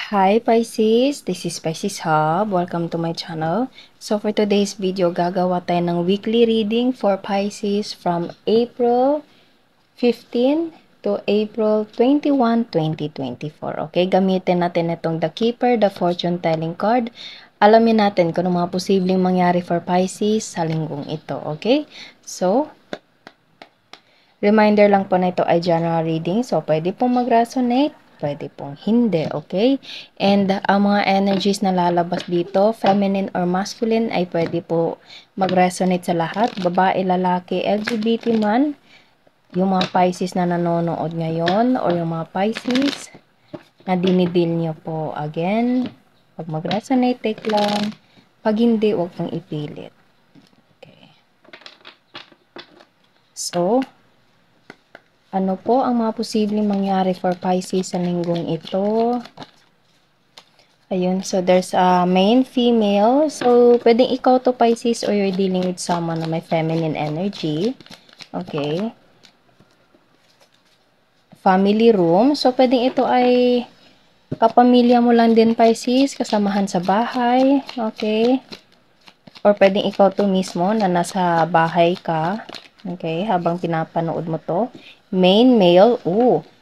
Hi Pisces, this is Pisces Hub. Welcome to my channel. So for today's video, gagawa tayo ng weekly reading for Pisces from April 15 to April 21, 2024. Okay, gamitin natin itong The Keeper, the Fortune Telling card. Alamin natin kung ano mga posibleng mangyari for Pisces sa linggong ito. Okay, so reminder lang po na ito ay general reading. So pwede pong mag-resonate, pwede pong hindi, okay? And ang mga energies na lalabas dito, feminine or masculine, ay pwede po mag-resonate sa lahat. Babae, lalaki, LGBT man, yung mga Pisces na nanonood ngayon, or yung mga Pisces na dinidil nyo po. Again, pag mag-resonate, take lang. Pag hindi, huwag kang ipilit. Okay. So, ano po ang mga posibleng mangyari for Pisces sa linggong ito? Ayun, so there's a main, female. So, pwedeng ikaw to Pisces or you're dealing with someone na may feminine energy. Okay. Family room. So, pwedeng ito ay kapamilya mo lang din Pisces, kasamahan sa bahay. Okay. Or pwedeng ikaw to mismo na nasa bahay ka. Okay, habang pinapanood mo to. Main male.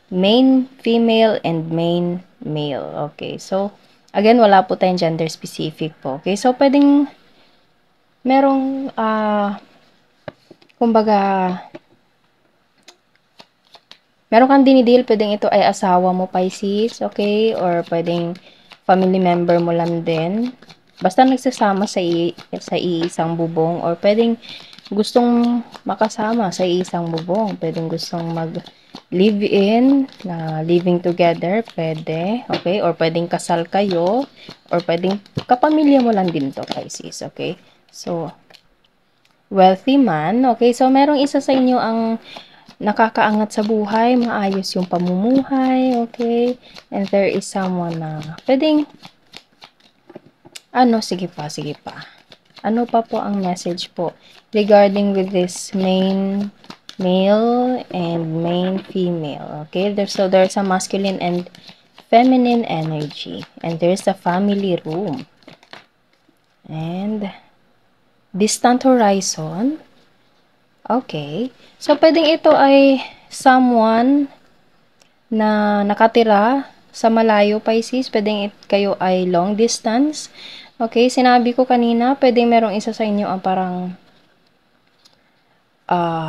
Main female and main male. Okay, so, again, wala po tayong gender specific po. Okay, so, pwedeng merong, kumbaga, meron kang dinidil, pwedeng ito ay asawa mo, Pisces, okay? Or pwedeng family member mo lang din. Basta nagsasama sa isang bubong, or pwedeng gustong makasama sa isang bubong. Pwedeng gustong mag-live-in, na living together, pwede, okay? Or pwedeng kasal kayo, or pwedeng kapamilya mo lang din to, Pisces, okay? So, wealthy man, okay? So, merong isa sa inyo ang nakakaangat sa buhay, maayos yung pamumuhay, okay? And there is someone na pwedeng, sige pa. Ano pa po ang message po regarding with this main male and main female, okay? So there's a masculine and feminine energy, and there's a family room, and distant horizon. Okay. So, pwedeng ito ay someone na nakatira sa malayo, Pisces. Pwedeng kayo ay long distance. Okay. Sinabi ko kanina, pwedeng merong isa sa inyo ang parang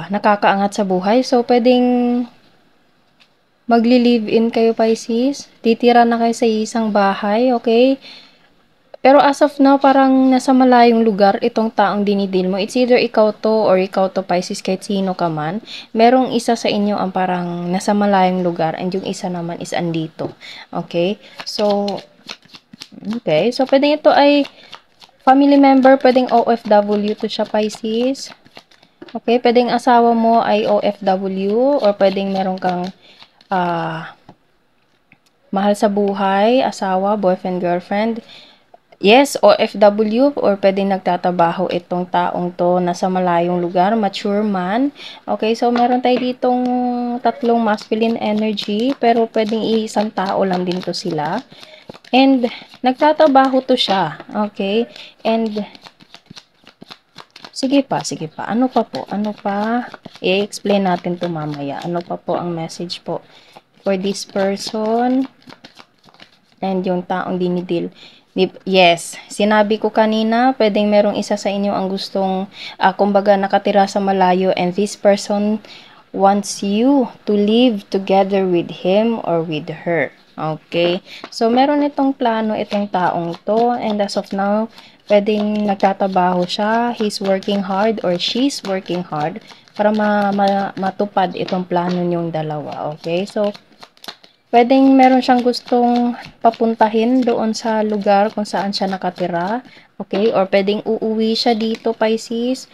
nakakaangat sa buhay. So, pwedeng magli-live-in kayo, Pisces. Titira na kayo sa isang bahay. Okay. Pero as of now, parang nasa malayong lugar itong taong dinidil mo. It's either ikaw to or ikaw to Pisces, kahit sino ka man. Merong isa sa inyo ang parang nasa malayong lugar and yung isa naman is andito. Okay? So, pwedeng ito ay family member, pwedeng OFW to siya, Pisces. Okay? Pwedeng asawa mo ay OFW or pwedeng meron kang mahal sa buhay, asawa, boyfriend, girlfriend. Yes, OFW or pwedeng nagtatrabaho itong taong to nasa malayong lugar, mature man. Okay, so meron tayo ditong tatlong masculine energy, pero pwedeng isang tao lang din to sila. And nagtatrabaho to siya. Okay? And sige pa. Ano pa po? I-explain natin to mamaya. Ano pa po ang message po for this person and yung taong dinidil? Yes, sinabi ko kanina, pwedeng merong isa sa inyo ang gustong, kumbaga nakatira sa malayo, and this person wants you to live together with him or with her. Okay? So, meron itong plano itong taong to, and as of now, pwedeng nagtatrabaho siya, he's working hard or she's working hard para matupad itong plano niyong dalawa. Okay? So, pwedeng meron siyang gustong papuntahin doon sa lugar kung saan siya nakatira. Okay? Or pwedeng uuwi siya dito, Pisces.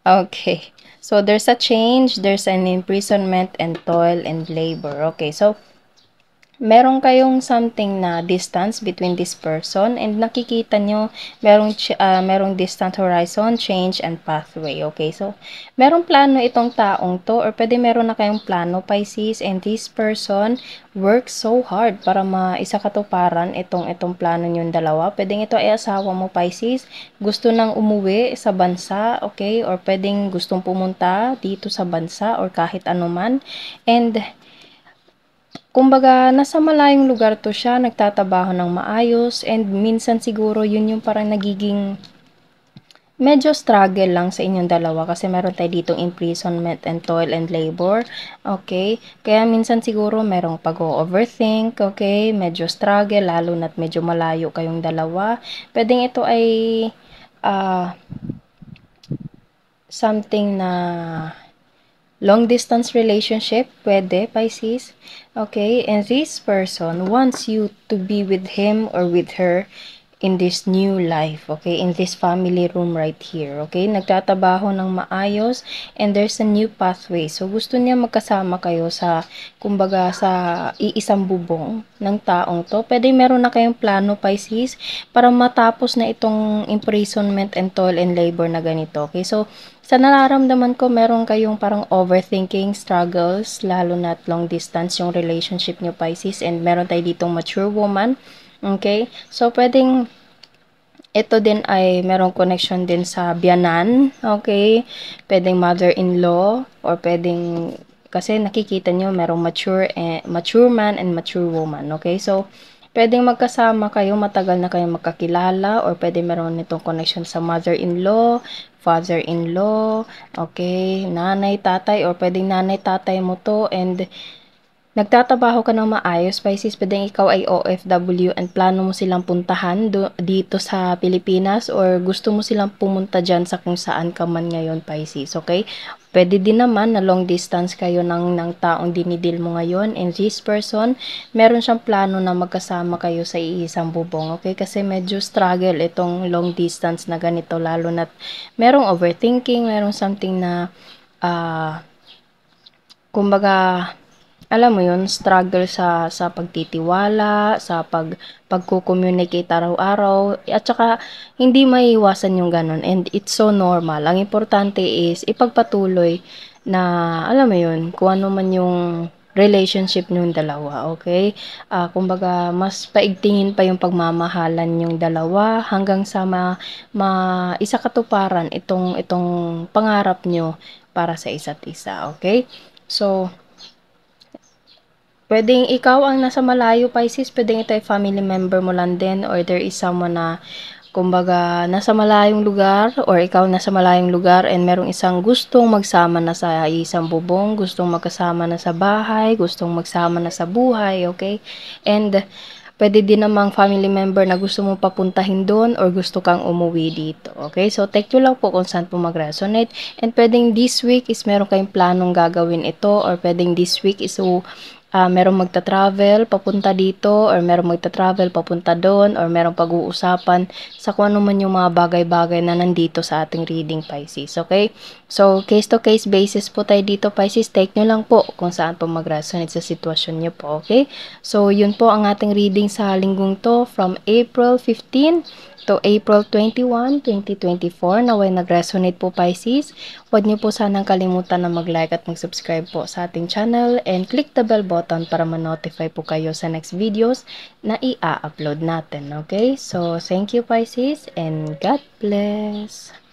Okay. So, there's a change, there's an imprisonment and toil and labor. Okay. So, meron kayong something na distance between this person and nakikita nyo merong distant horizon, change, and pathway. Okay, so merong plano itong taong to or pwede meron na kayong plano, Pisces, and this person works so hard para maisakatuparan itong plano nyo dalawa. Pwedeng ito ay asawa mo, Pisces, gusto nang umuwi sa bansa, okay, or pwedeng gustong pumunta dito sa bansa or kahit anuman, and kumbaga, nasa malayong lugar to siya, nagtatabaho ng maayos, and minsan siguro yun yung parang nagiging medyo struggle lang sa inyong dalawa kasi meron tayo ditong imprisonment and toil and labor, okay? Kaya minsan siguro merong pag-overthink, okay? Medyo struggle, lalo na't medyo malayo kayong dalawa. Pwedeng ito ay something na long distance relationship, pwede, Pisces. Okay, and this person wants you to be with him or with her in this new life, okay, in this family room right here, okay, nagtatabaho ng maayos and there's a new pathway, so gusto niya magkasama kayo sa, kumbaga, sa iisang bubong ng taong to. Pwede meron na kayong plano, Pisces, para matapos na itong imprisonment and toil and labor na ganito, okay, so sa nararamdaman ko, meron kayong parang overthinking struggles, lalo na long distance yung relationship nyo, Pisces, and meron tayo ditong mature woman. Okay? So, pwedeng ito din ay merong connection din sa biyanan. Okay? Pwedeng mother-in-law or pwedeng, kasi nakikita nyo merong mature man and mature woman. Okay? So, pwedeng magkasama kayo, matagal na kayong magkakilala, or pwede meron nitong connection sa mother-in-law, father-in-law, okay, nanay, tatay, or pwedeng nanay, tatay mo to, and nagtatabaho ka ng maayos, Pisces, pwedeng ikaw ay OFW and plano mo silang puntahan dito sa Pilipinas or gusto mo silang pumunta dyan sa kung saan ka man ngayon, Pisces, okay? Pwede din naman na long distance kayo ng taong dinidil mo ngayon, and this person, meron siyang plano na magkasama kayo sa iisang bubong, okay? Kasi medyo struggle itong long distance na ganito, lalo na merong overthinking, merong something na, kumbaga, alam mo yun, struggle sa pagtitiwala, sa pagko-communicate araw-araw, at saka hindi maiiwasan yung ganun, and it's so normal. Ang importante is ipagpatuloy na, alam mo yun, kung ano man yung relationship nyung dalawa, okay? Kumbaga, mas paigtingin pa yung pagmamahalan yung dalawa hanggang sa isakatuparan itong pangarap nyo para sa isa't isa, okay? So, pwedeng ikaw ang nasa malayo, Pisces, pwedeng ito ay family member mo lang din, or there is someone na, kumbaga, nasa malayong lugar, or ikaw nasa malayong lugar, and merong isang gustong magsama na sa isang bubong, gustong magkasama na sa bahay, gustong magsama na sa buhay, okay? And pwede din namang family member na gusto mong papuntahin doon or gusto kang umuwi dito. Okay? So, take nyo lang po kung saan po mag-resonate. And pwedeng this week is meron kayong planong gagawin ito, or pwedeng this week is merong magta-travel papunta dito, or merong magta-travel papunta doon, or merong pag-uusapan sa kung ano man yung mga bagay-bagay na nandito sa ating reading, Pisces. Okay? So, case-to-case basis po tayo dito, Pisces. Take nyo lang po kung saan po mag-resonate sa sitwasyon nyo po. Okay? So, yun po ang ating reading sa linggong to from April 15 to April 21, 2024. Naway nag-resonate po, Pisces. Huwag niyo po sanang kalimutan na mag-like at mag-subscribe po sa ating channel and click the bell button para ma-notify po kayo sa next videos na i-upload natin. Okay? So, thank you, Pisces, and God bless!